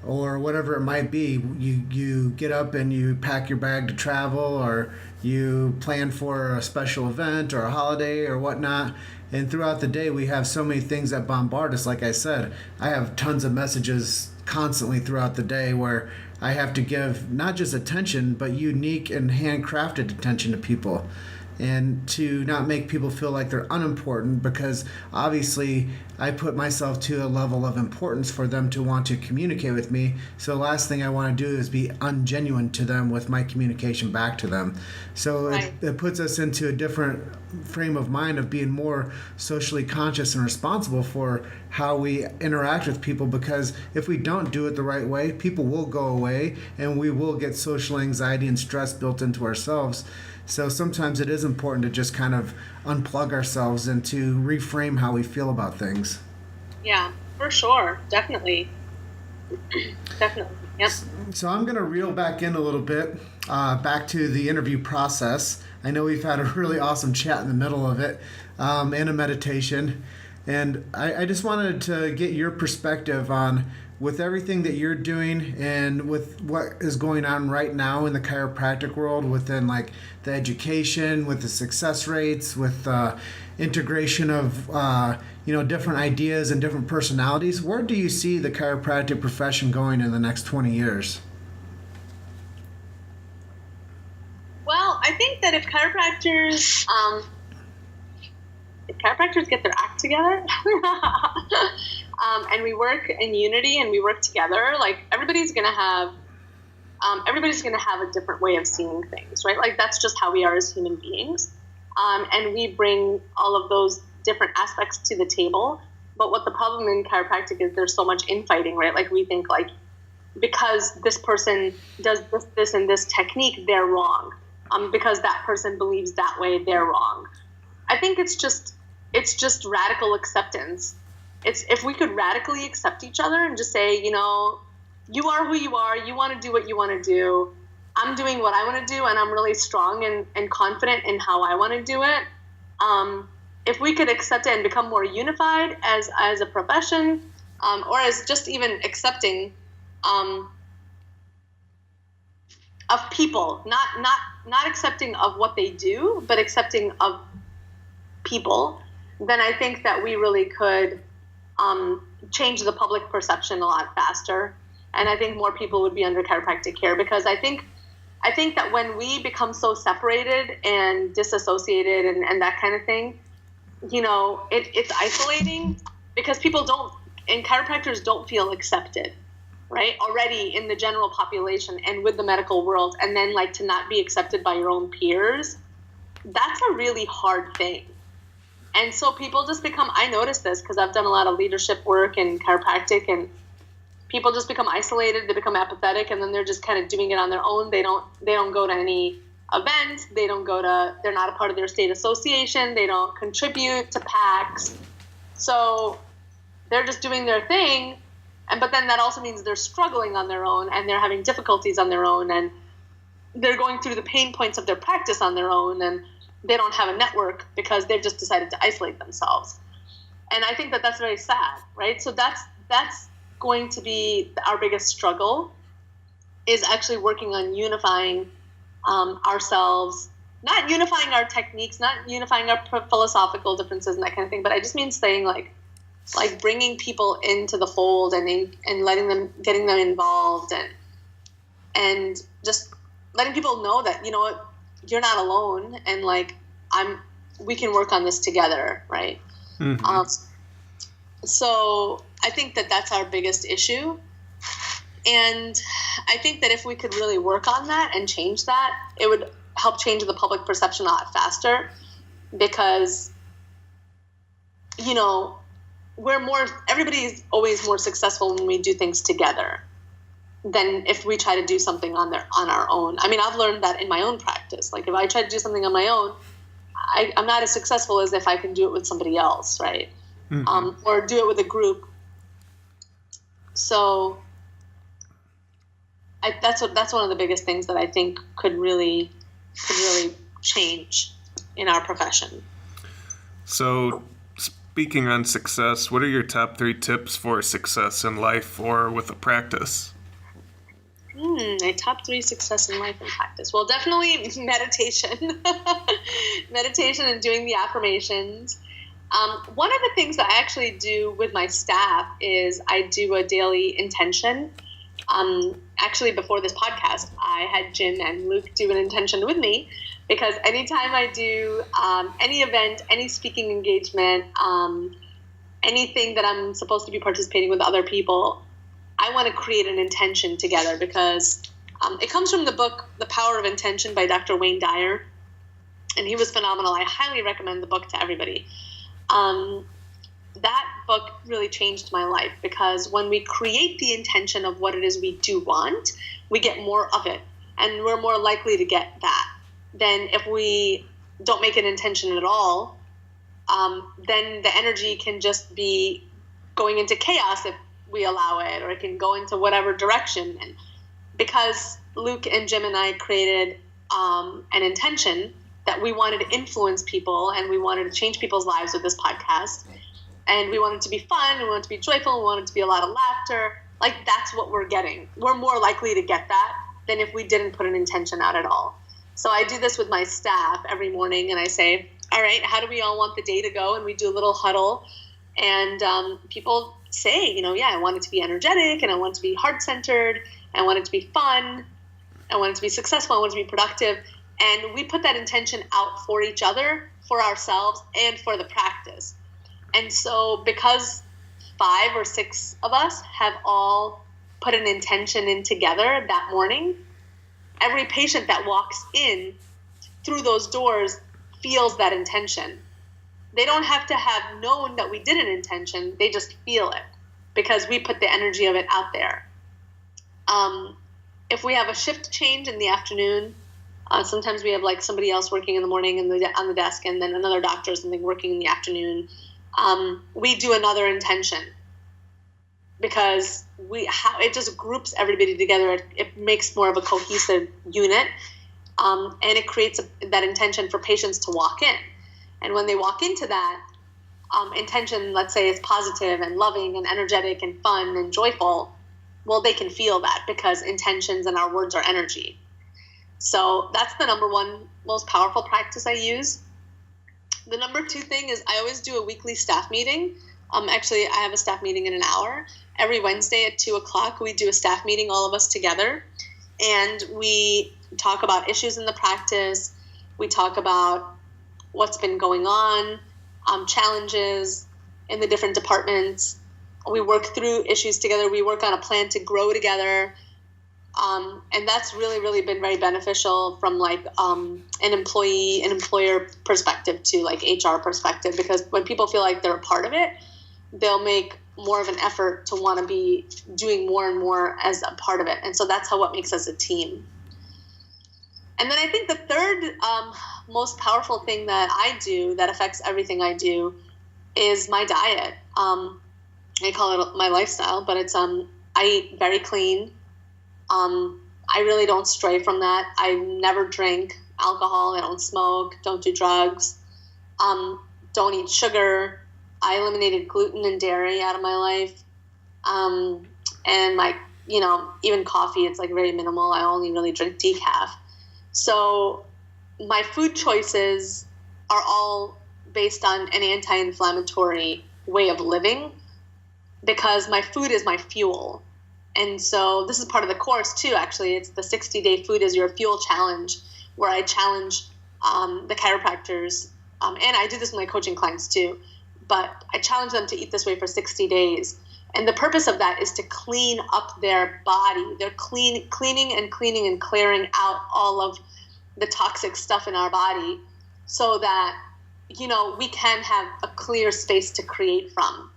or whatever it might be. You get up and you pack your bag to travel, or you plan for a special event or a holiday or whatnot. And throughout the day, we have so many things that bombard us. Like I said, I have tons of messages constantly throughout the day where I have to give not just attention, but unique and handcrafted attention to people. And to not make people feel like they're unimportant, because obviously I put myself to a level of importance for them to want to communicate with me. So the last thing I want to do is be ungenuine to them with my communication back to them. So right. It puts us into a different frame of mind of being more socially conscious and responsible for how we interact with people, because if we don't do it the right way, people will go away and we will get social anxiety and stress built into ourselves. So sometimes it is important to just kind of unplug ourselves and to reframe how we feel about things. Yeah, for sure. Definitely. Definitely. Yep. So I'm going to reel back in a little bit, back to the interview process. I know we've had a really awesome chat in the middle of it, and a meditation. And I just wanted to get your perspective on, with everything that you're doing and with what is going on right now in the chiropractic world, within like the education, with the success rates, with integration of different ideas and different personalities, where do you see the chiropractic profession going in the next 20 years? Well, I think that if chiropractors get their act together and we work in unity and we work together, like everybody's gonna have a different way of seeing things, right? Like that's just how we are as human beings, and we bring all of those different aspects to the table. But what the problem in chiropractic is, there's so much infighting, right? Like we think like because this person does this and this technique, they're wrong. Because that person believes that way, they're wrong. I think it's just radical acceptance. It's if we could radically accept each other and just say, you are who you are, you want to do what you want to do, I'm doing what I want to do, and I'm really strong and confident in how I want to do it. If we could accept it and become more unified as a profession, or as just even accepting of people, not accepting of what they do, but accepting of people, then I think that we really could change the public perception a lot faster. And I think more people would be under chiropractic care, because I think that when we become so separated and disassociated and that kind of thing, it's isolating, because chiropractors don't feel accepted, right? Already in the general population and with the medical world, and then like to not be accepted by your own peers, that's a really hard thing. And so people just I notice this because I've done a lot of leadership work in chiropractic, and people just become isolated, they become apathetic, and then they're just kind of doing it on their own. They don't go to any events, they're not a part of their state association, they don't contribute to PACs. So they're just doing their thing, but then that also means they're struggling on their own, and they're having difficulties on their own, and they're going through the pain points of their practice on their own, and they don't have a network because they've just decided to isolate themselves. And I think that that's very sad, right? So that's going to be our biggest struggle, is actually working on unifying ourselves, not unifying our techniques, not unifying our philosophical differences and that kind of thing, but I just mean saying like bringing people into the fold and getting them involved, and just letting people know that, you're not alone, and we can work on this together, right? Mm-hmm. So I think that that's our biggest issue. And I think that if we could really work on that and change that, it would help change the public perception a lot faster, because, everybody's always more successful when we do things together than if we try to do something on our own. I mean, I've learned that in my own practice. Like if I try to do something on my own, I'm not as successful as if I can do it with somebody else, right? Mm-hmm. Or do it with a group. So that's one of the biggest things that I think could really change in our profession. So speaking on success, what are your top 3 tips for success in life or with a practice? My top 3 success in life and practice. Well, definitely meditation. Meditation and doing the affirmations. One of the things that I actually do with my staff is I do a daily intention. Actually, before this podcast, I had Jim and Luke do an intention with me, because anytime I do any event, any speaking engagement, anything that I'm supposed to be participating with other people, I want to create an intention together, because it comes from the book The Power of Intention by Dr. Wayne Dyer, and he was phenomenal. I highly recommend the book to everybody. That book really changed my life, because when we create the intention of what it is we do want, we get more of it, and we're more likely to get that than if we don't make an intention at all. Then the energy can just be going into chaos we allow it, or it can go into whatever direction. And because Luke and Jim and I created an intention that we wanted to influence people and we wanted to change people's lives with this podcast, and we wanted it to be fun, we wanted it to be joyful, we wanted it to be a lot of laughter, like that's what we're getting. We're more likely to get that than if we didn't put an intention out at all. So I do this with my staff every morning, and I say, all right, how do we all want the day to go? And we do a little huddle, and people say, yeah, I want it to be energetic, and I want it to be heart-centered, and I want it to be fun, I want it to be successful, I want it to be productive. And we put that intention out for each other, for ourselves, and for the practice. And so because 5 or 6 of us have all put an intention in together that morning, every patient that walks in through those doors feels that intention. They don't have to have known that we did an intention, they just feel it because we put the energy of it out there. If we have a shift change in the afternoon, sometimes we have like somebody else working in the morning on the desk, and then another doctor or something working in the afternoon. We do another intention because it just groups everybody together. It makes more of a cohesive unit, and it creates that intention for patients to walk in. And when they walk into that intention, let's say it's positive and loving and energetic and fun and joyful, well, they can feel that because intentions and our words are energy. So that's the number one most powerful practice I use. The number 2 thing is I always do a weekly staff meeting. Actually, I have a staff meeting in an hour. Every Wednesday at 2:00, we do a staff meeting, all of us together. And we talk about issues in the practice. We talk about what's been going on, challenges in the different departments. We work through issues together. We work on a plan to grow together. And that's really, really been very beneficial from like an employer perspective to like HR perspective, because when people feel like they're a part of it, they'll make more of an effort to want to be doing more and more as a part of it. And so that's what makes us a team. And then I think the third most powerful thing that I do that affects everything I do is my diet. I call it my lifestyle, but it's I eat very clean. I really don't stray from that. I never drink alcohol. I don't smoke. Don't do drugs. Don't eat sugar. I eliminated gluten and dairy out of my life. And even coffee, it's like very minimal. I only really drink decaf. So my food choices are all based on an anti-inflammatory way of living because my food is my fuel. And so this is part of the course too, actually. It's the 60-day Food is Your Fuel Challenge, where I challenge the chiropractors, and I do this with my coaching clients too, but I challenge them to eat this way for 60 days. And the purpose of that is to clean up their body. They're cleaning and clearing out all of the toxic stuff in our body so that, we can have a clear space to create from.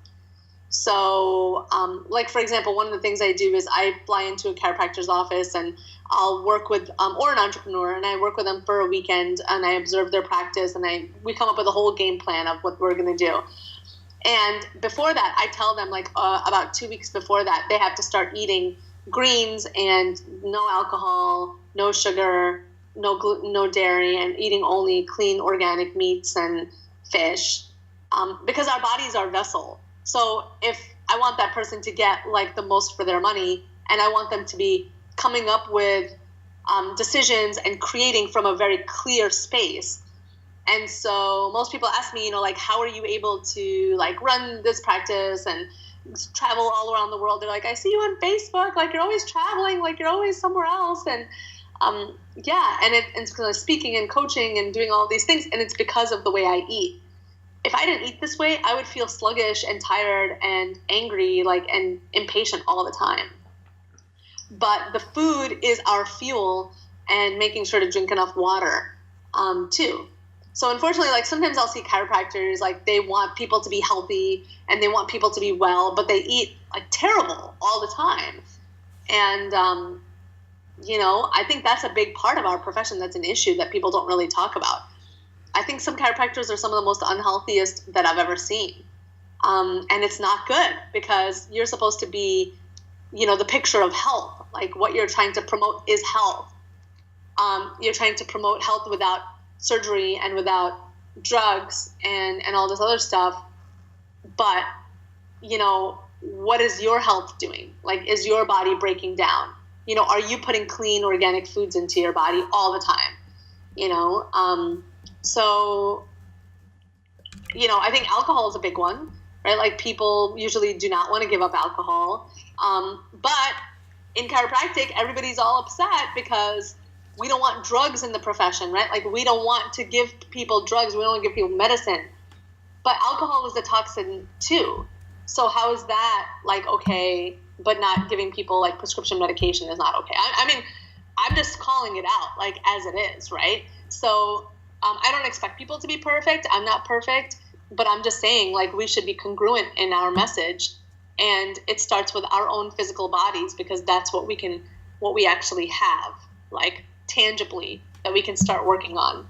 So, like, for example, one of the things I do is I fly into a chiropractor's office and I'll work with, or an entrepreneur, and I work with them for a weekend and I observe their practice and we come up with a whole game plan of what we're going to do. And before that, I tell them about 2 weeks before that, they have to start eating greens and no alcohol, no sugar, no gluten, no dairy, and eating only clean organic meats and fish, because our body is our vessel. So if I want that person to get like the most for their money, and I want them to be coming up with decisions and creating from a very clear space. And so most people ask me, how are you able to run this practice and travel all around the world? They're like, I see you on Facebook, you're always traveling, you're always somewhere else. And it's speaking and coaching and doing all these things. And it's because of the way I eat. If I didn't eat this way, I would feel sluggish and tired and angry, and impatient all the time. But the food is our fuel, and making sure to drink enough water, too. So unfortunately, sometimes I'll see chiropractors, they want people to be healthy and they want people to be well, but they eat terrible all the time. And, I think that's a big part of our profession. That's an issue that people don't really talk about. I think some chiropractors are some of the most unhealthiest that I've ever seen. And it's not good because you're supposed to be, the picture of health. Like what you're trying to promote is health. You're trying to promote health without surgery and without drugs and all this other stuff. But, what is your health doing? Like, is your body breaking down? Are you putting clean organic foods into your body all the time? So, I think alcohol is a big one, right? Like people usually do not want to give up alcohol. But in chiropractic, everybody's all upset because we don't want drugs in the profession, right? Like we don't want to give people drugs. We don't want to give people medicine. But alcohol is a toxin too. So how is that like okay, but not giving people like prescription medication is not okay? I mean, I'm just calling it out like as it is, right? So I don't expect people to be perfect. I'm not perfect, but I'm just saying like we should be congruent in our message, and it starts with our own physical bodies because that's what we actually have, like tangibly, that we can start working on.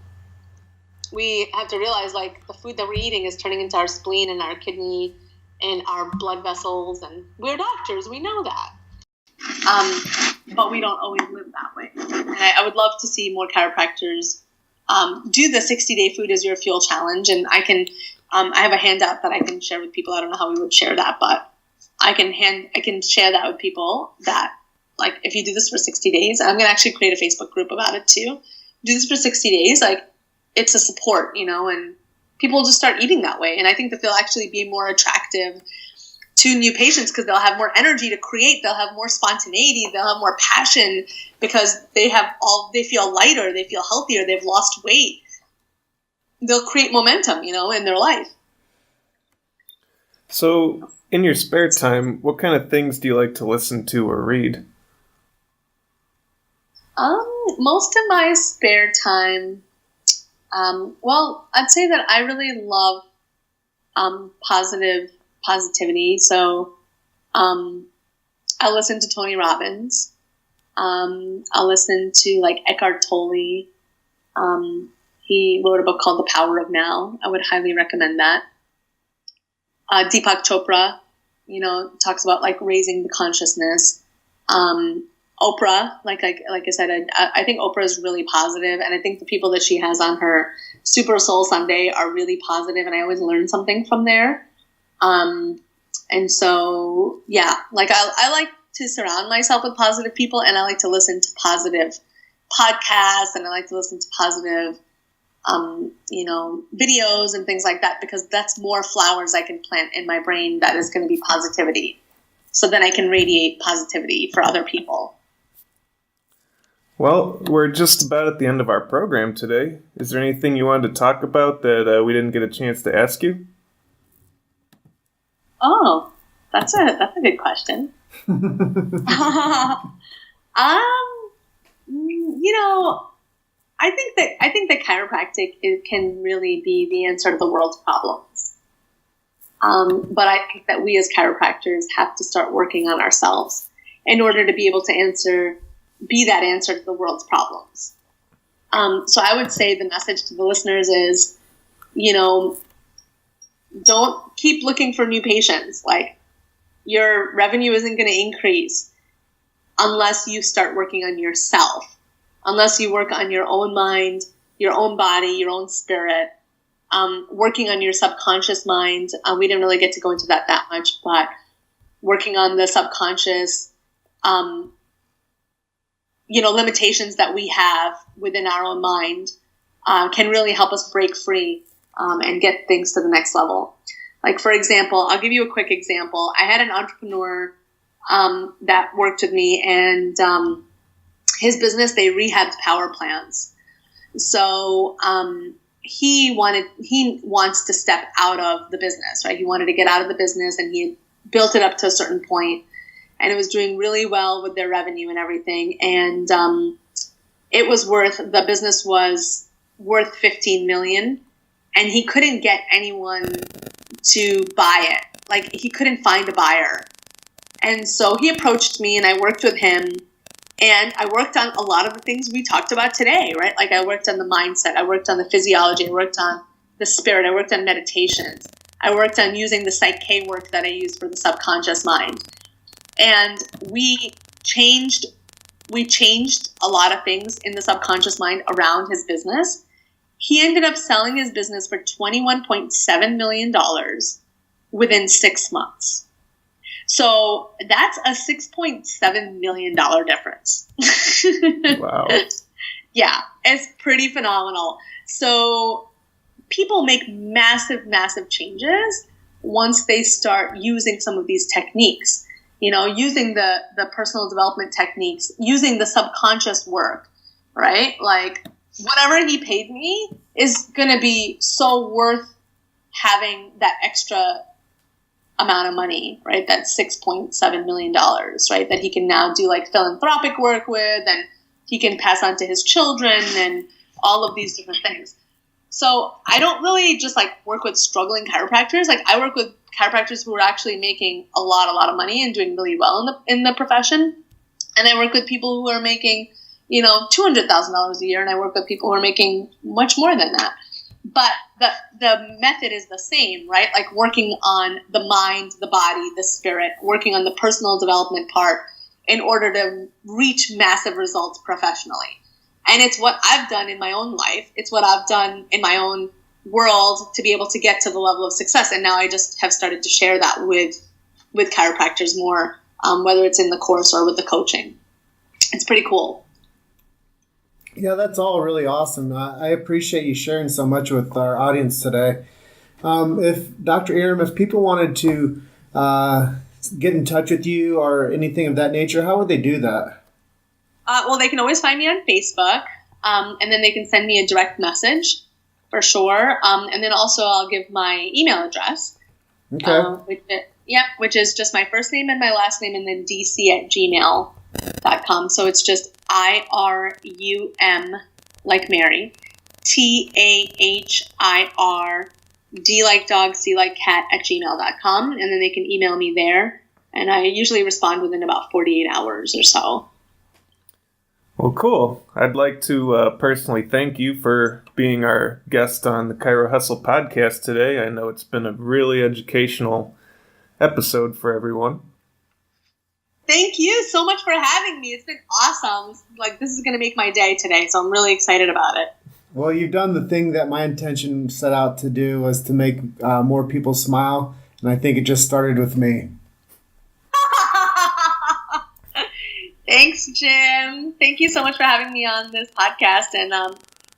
We have to realize like the food that we're eating is turning into our spleen and our kidney and our blood vessels, and we're doctors, we know that. But we don't always live that way. And I would love to see more chiropractors do the 60-day food as your fuel challenge. And I have a handout that I can share with people. I don't know how we would share that, but I can share that with people that like if you do this for 60 days, I'm going to actually create a Facebook group about it too. Do this for 60 days, like it's a support, and people will just start eating that way. And I think that they'll actually be more attractive to new patients because they'll have more energy to create. They'll have more spontaneity. They'll have more passion because they feel lighter. They feel healthier. They've lost weight. They'll create momentum, in their life. So in your spare time, what kind of things do you like to listen to or read? Most of my spare time, I'd say that I really love positivity. So I listen to Tony Robbins. I'll listen to like Eckhart Tolle. He wrote a book called The Power of Now. I would highly recommend that. Deepak Chopra, talks about like raising the consciousness. Oprah, like I said, I think Oprah is really positive, and I think the people that she has on her Super Soul Sunday are really positive, and I always learn something from there. And so, yeah, like I like to surround myself with positive people, and I like to listen to positive podcasts, and I like to listen to positive, videos and things like that, because that's more flowers I can plant in my brain that is going to be positivity. So then I can radiate positivity for other people. Well, we're just about at the end of our program today. Is there anything you wanted to talk about that we didn't get a chance to ask you? Oh, that's a good question. I think that chiropractic can really be the answer to the world's problems. But I think that we as chiropractors have to start working on ourselves in order to be able to be that answer to the world's problems. So I would say the message to the listeners is, don't keep looking for new patients. Like your revenue isn't going to increase unless you start working on yourself, unless you work on your own mind, your own body, your own spirit, working on your subconscious mind. We didn't really get to go into that much, but working on the subconscious, limitations that we have within our own mind can really help us break free and get things to the next level. Like, for example, I'll give you a quick example. I had an entrepreneur that worked with me, and his business, they rehabbed power plants. So he wants to step out of the business, right? He wanted to get out of the business, and he had built it up to a certain point, and it was doing really well with their revenue and everything. And the business was worth $15 million, and he couldn't get anyone to buy it. Like, he couldn't find a buyer. And so he approached me, and I worked with him, and I worked on a lot of the things we talked about today, right? Like, I worked on the mindset, I worked on the physiology, I worked on the spirit, I worked on meditations, I I worked on using the Psych-K work that I use for the subconscious mind. And we changed a lot of things in the subconscious mind around his business. He ended up selling his business for $21.7 million within 6 months. So that's a $6.7 million difference. Wow. Yeah, it's pretty phenomenal. So people make massive, massive changes once they start using some of these techniques. Using the personal development techniques, using the subconscious work, right? Like whatever he paid me is going to be so worth having that extra amount of money, right? That $6.7 million, right? That he can now do like philanthropic work with, and he can pass on to his children and all of these different things. So I don't really just like work with struggling chiropractors. Like I work with chiropractors who are actually making a lot of money and doing really well in the profession. And I work with people who are making, $200,000 a year. And I work with people who are making much more than that. But the method is the same, right? Like working on the mind, the body, the spirit, working on the personal development part in order to reach massive results professionally. And it's what I've done in my own life. It's what I've done in my own world to be able to get to the level of success. And now I just have started to share that with chiropractors more, whether it's in the course or with the coaching. It's pretty cool. Yeah, that's all really awesome. I appreciate you sharing so much with our audience today. If Dr. Irum, if people wanted to get in touch with you or anything of that nature, how would they do that? Well, they can always find me on Facebook, and then they can send me a direct message for sure. And then also I'll give my email address, which is just my first name and my last name, and then dc@gmail.com. So it's just IRUM, like Mary, TAHIR, D like dog, C like cat, @gmail.com. And then they can email me there. And I usually respond within about 48 hours or so. Well, cool. I'd like to personally thank you for being our guest on the Chiro Hustle podcast today. I know it's been a really educational episode for everyone. Thank you so much for having me. It's been awesome. Like, this is going to make my day today, so I'm really excited about it. Well, you've done the thing that my intention set out to do, was to make more people smile, and I think it just started with me. Thanks, Jim. Thank you so much for having me on this podcast, and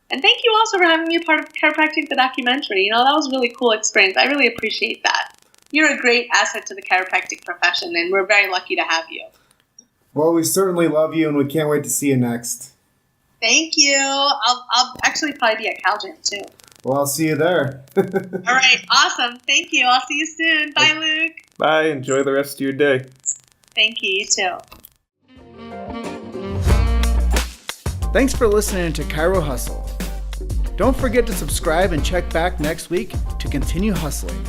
thank you also for having me a part of Chiropractic, the documentary. That was a really cool experience. I really appreciate that. You're a great asset to the chiropractic profession, and we're very lucky to have you. Well, we certainly love you, and we can't wait to see you next. Thank you. I'll actually probably be at CalGym too. Well, I'll see you there. All right. Awesome. Thank you. I'll see you soon. Bye, Luke. Bye. Enjoy the rest of your day. Thank you. You too. Thanks for listening to Chiro Hustle. Don't forget to subscribe and check back next week to continue hustling.